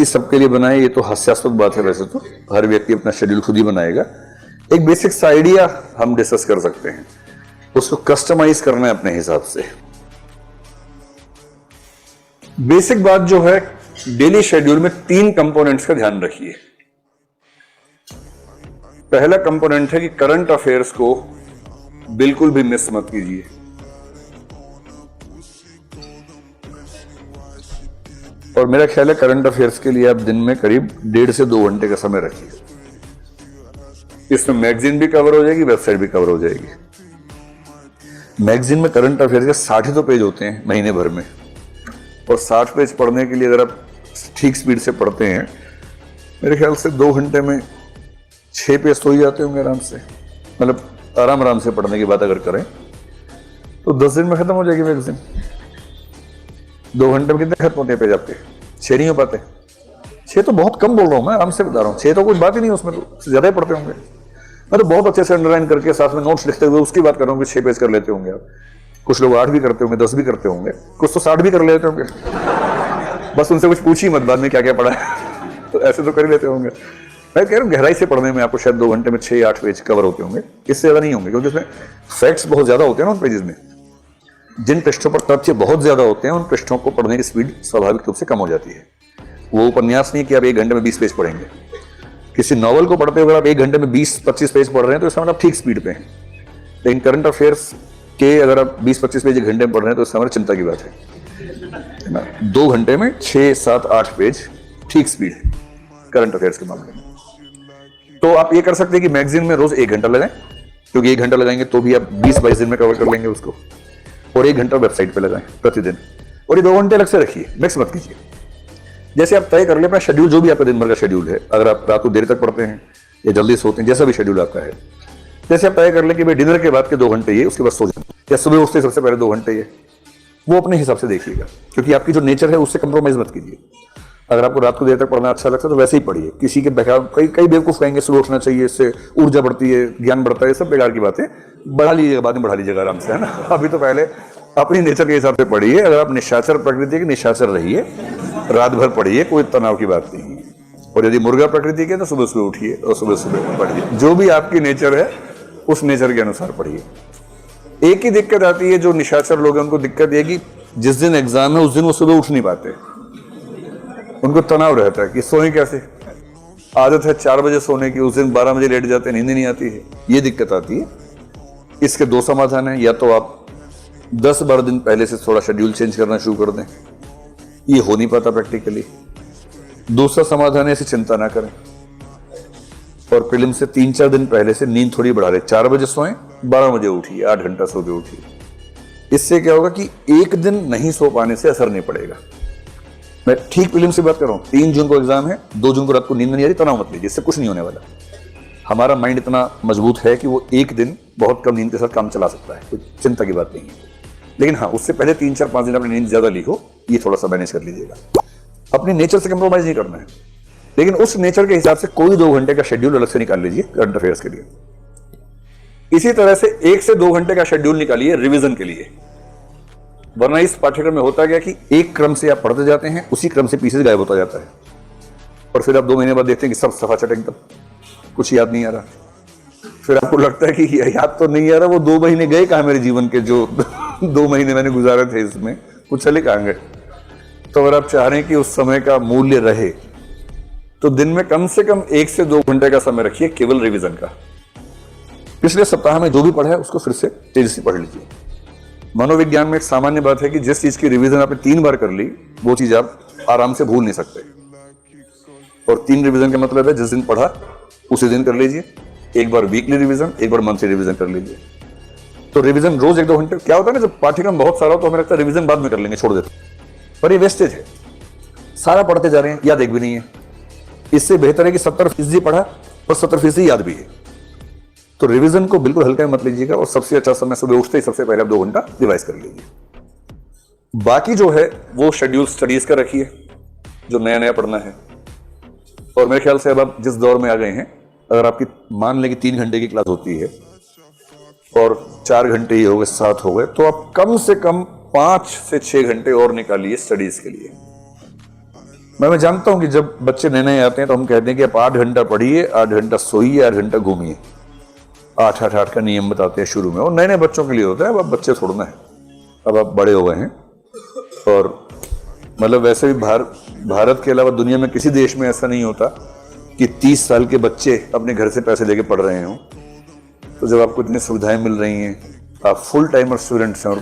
व्यक्ति सबके लिए बनाए, ये तो हास्यास्पद बात है। वैसे तो हर व्यक्ति अपना शेड्यूल खुद ही बनाएगा। एक बेसिक आइडिया हम डिस्कस कर सकते हैं, उसको कस्टमाइज करना है अपने हिसाब से। बेसिक बात जो है, डेली शेड्यूल में 3 कंपोनेंट्स का ध्यान रखिए। पहला कंपोनेंट है कि करंट अफेयर्स को बिल्कुल भी मिस मत कीजिए। और मेरा ख्याल है करंट अफेयर्स के लिए आप दिन में करीब 1.5 से 2 घंटे का समय रखिए। इसमें मैगजीन भी कवर हो जाएगी, वेबसाइट भी कवर हो जाएगी। मैगजीन में करंट अफेयर्स के 60 तो पेज होते हैं महीने भर में, और 60 पेज पढ़ने के लिए अगर आप ठीक स्पीड से पढ़ते हैं, मेरे ख्याल से 2 घंटे में 6 पेज तो ही जाते होंगे आराम से। मतलब आराम से पढ़ने की बात अगर करें तो 10 दिन में खत्म हो जाएगी मैगजीन। 2 घंटे में कितने खत्म होते हैं पेज आपके? 6 नहीं हो पाते। 6 तो बहुत कम बोल रहा हूं मैं, आराम से बता रहा हूं। 6 तो कुछ बात ही नहीं, उसमें तो ज्यादा ही पढ़ते होंगे। मैं तो बहुत अच्छे से अंडरलाइन करके साथ में नोट्स लिखते हुए उसकी बात कर रहा हूँ कि 6 पेज कर लेते होंगे आप। कुछ लोग 8 भी करते होंगे, 10 भी करते होंगे, कुछ तो 60 भी कर लेते होंगे। बस उनसे कुछ पूछिए मत बाद में क्या क्या पढ़ा है। तो ऐसे तो कर ही लेते होंगे। मैं कह रहा हूँ गहराई से पढ़ने में आपको शायद 2 घंटे में 6-8 पेज कवर होते होंगे, इससे ज्यादा नहीं होंगे, क्योंकि उसमें फैक्ट्स बहुत ज्यादा होते हैं ना उन पेजेस में। जिन पृष्ठों पर तथ्य बहुत ज्यादा होते हैं, उन पृष्ठों को पढ़ने की स्पीड स्वाभाविक रूप से कम हो जाती है। वो उपन्यास नहीं कि आप 1 घंटे में 20 पेज पढ़ेंगे। किसी नॉवल को पढ़ते हुए आप 1 घंटे में 20-25 पेज पढ़ रहे हैं तो इसका मतलब आप ठीक स्पीड पे हैं। लेकिन करंट अफेयर्स के अगर आप 20-25 पेज 1 घंटे में पढ़ रहे हैं तो इसका मतलब चिंता की बात है ना। 2 घंटे में 6-7-8 पेज ठीक स्पीड है करंट अफेयर्स के मामले में। तो आप ये कर सकते हैं कि मैगजीन में रोज 1 घंटा लगाएं, क्योंकि 1 घंटा लगाएंगे तो भी आप 20-22 दिन में कवर कर लेंगे उसको। और 1 घंटा वेबसाइट पे लगाएं प्रतिदिन, और ये 2 घंटे अलग से रखिए, मिक्स मत कीजिए। जैसे आप तय कर ले अपना शेड्यूल, जो भी आपका दिन भर का शेड्यूल है। अगर आप रात को देर तक पढ़ते हैं या जल्दी सोते हैं, जैसा भी शेड्यूल आपका है, जैसे आप तय कर लें कि भाई डिनर के बाद के 2 घंटे ये, उसके बाद सो जाए, या सुबह उठते सबसे पहले 2 घंटे ये, वो अपने हिसाब से देखिएगा। क्योंकि आपकी जो नेचर है उससे कंप्रोमाइज मत कीजिए। अगर आपको रात को देर तक पढ़ना अच्छा लगता है तो वैसे ही पढ़िए। किसी के कई बेवकूफ कहेंगे सुबह उठना चाहिए, इससे ऊर्जा बढ़ती है, ज्ञान बढ़ता है, सब बेकार की बातें। बढ़ा लीजिएगा, बाद में बढ़ा लीजिएगा आराम से, है ना। अभी तो पहले अपनी नेचर के हिसाब से पढ़िए। अगर आप निशाचर प्रकृति के, निशाचर रहिए, रात भर पढ़िए, कोई तनाव की बात नहीं है। और यदि मुर्गा प्रकृति के तो सुबह सुबह उठिए और सुबह सुबह पढ़िए। जो भी आपकी नेचर है उस नेचर के अनुसार पढ़िए। एक ही दिक्कत आती है जो निशाचर लोग हैं, उनको दिक्कत ये कि जिस दिन एग्जाम है उस दिन वो सुबह उठ नहीं पाते। उनको तनाव रहता है कि सोएं कैसे। आदत है 4 बजे सोने की, उस दिन 12 बजे लेट जाते हैं, नींद नहीं आती है। ये दिक्कत आती है। इसके 2 समाधान है। या तो आप 10-12 दिन पहले से थोड़ा शेड्यूल चेंज करना शुरू कर दें, ये हो नहीं पाता प्रैक्टिकली। दूसरा समाधान है इसे चिंता ना करें और प्रीलिम से 3-4 दिन पहले से नींद थोड़ी बढ़ा लें। 4 बजे सोएं, 12 बजे उठिए, 8 घंटा सो के उठिए। इससे क्या होगा कि एक दिन नहीं सो पाने से असर नहीं पड़ेगा। मैं ठीक प्रीलिम से बात कर रहा हूं। 3 जून को एग्जाम है, 2 जून को रात को नींद नहीं आ रही, तनाव मत लीजिए, इससे कुछ नहीं होने वाला। हमारा माइंड इतना मजबूत है कि वो एक दिन बहुत कम नींद के साथ काम चला सकता है, कोई चिंता की बात नहीं है। लेकिन हाँ, उससे पहले 3-4-5 दिन अपनी नींद ज्यादा ली हो, ये थोड़ा सा मैनेज कर लीजिएगा। अपनी नेचर से कंप्रोमाइज नहीं करना है, लेकिन उस नेचर के हिसाब से कोई 2 घंटे का शेड्यूल अलग से निकाल लीजिए करंट अफेयर्स के लिए। इसी तरह से 1 से 2 घंटे का शेड्यूल निकालिए रिवीजन के लिए। वरना इस पाठ्यक्रम में होता गया कि एक क्रम से आप पढ़ते जाते हैं, उसी क्रम से पीछे गायब होता जाता है, और फिर आप 2 महीने बाद देखते हैं कि सब सफाचट एकदम, कुछ याद नहीं आ रहा। फिर आपको लगता है कि याद तो नहीं आ रहा, वो 2 महीने गए कहां मेरे जीवन के, जो 2 महीने मैंने गुजारे थे इसमें, कुछ चले कहां गए। तो अगर आप चाह रहे हैं कि उस समय का मूल्य रहे तो दिन में कम से कम 1 से 2 घंटे का समय रखिए केवल रिवीजन का। पिछले सप्ताह में जो भी पढ़ा है उसको फिर से तेजी से पढ़ लीजिए। मनोविज्ञान में एक सामान्य बात है कि जिस चीज की रिवीजन आपने 3 बार कर ली, वो चीज आप आराम से भूल नहीं सकते। और 3 रिवीजन का मतलब है जिस दिन पढ़ा उसी दिन कर लीजिए। एक बार वीकली रिवीजन, एक बार मंथली रिवीजन कर लीजिए। तो रिवीजन रोज 1-2 घंटे। क्या होता है ना, जब पाठ्यक्रम बहुत सारा हो तो हमें लगता है रिवीजन बाद में कर लेंगे, छोड़ देते, पर ये वेस्टेज है। सारा पढ़ते जा रहे हैं, याद एक भी नहीं है। इससे बेहतर है कि 70% पढ़ा और 70% याद भी है। तो रिवीजन को बिल्कुल हल्का मत लीजिएगा, और सबसे अच्छा समय सुबह उठते ही सबसे पहले आप 2 घंटा रिवाइज कर लीजिए। बाकी जो है वो शेड्यूल स्टडीज का रखिए, जो नया नया पढ़ना है। और मेरे ख्याल से अब आप जिस दौर में आ गए हैं, अगर आपकी मान लें कि 3 घंटे की क्लास होती है और 4 घंटे ही हो गए, 7 हो गए, तो आप कम से कम 5 से 6 घंटे और निकालिए स्टडीज के लिए। मैं जानता हूं कि जब बच्चे नए नए आते हैं तो हम कहते हैं कि आप 8 घंटा पढ़िए, 8 घंटा सोइए, 8 घंटा घूमिए। 8-8-8 का नियम बताते हैं शुरू में, और नए नए बच्चों के लिए होता है। अब आप बच्चे छोड़ना है, अब आप बड़े हो गए हैं। और मतलब वैसे भी भारत के अलावा दुनिया में किसी देश में ऐसा नहीं होता कि 30 साल के बच्चे अपने घर से पैसे लेके पढ़ रहे हों। तो जब आपको इतनी सुविधाएं मिल रही हैं, आप फुल टाइमर स्टूडेंट्स हैं और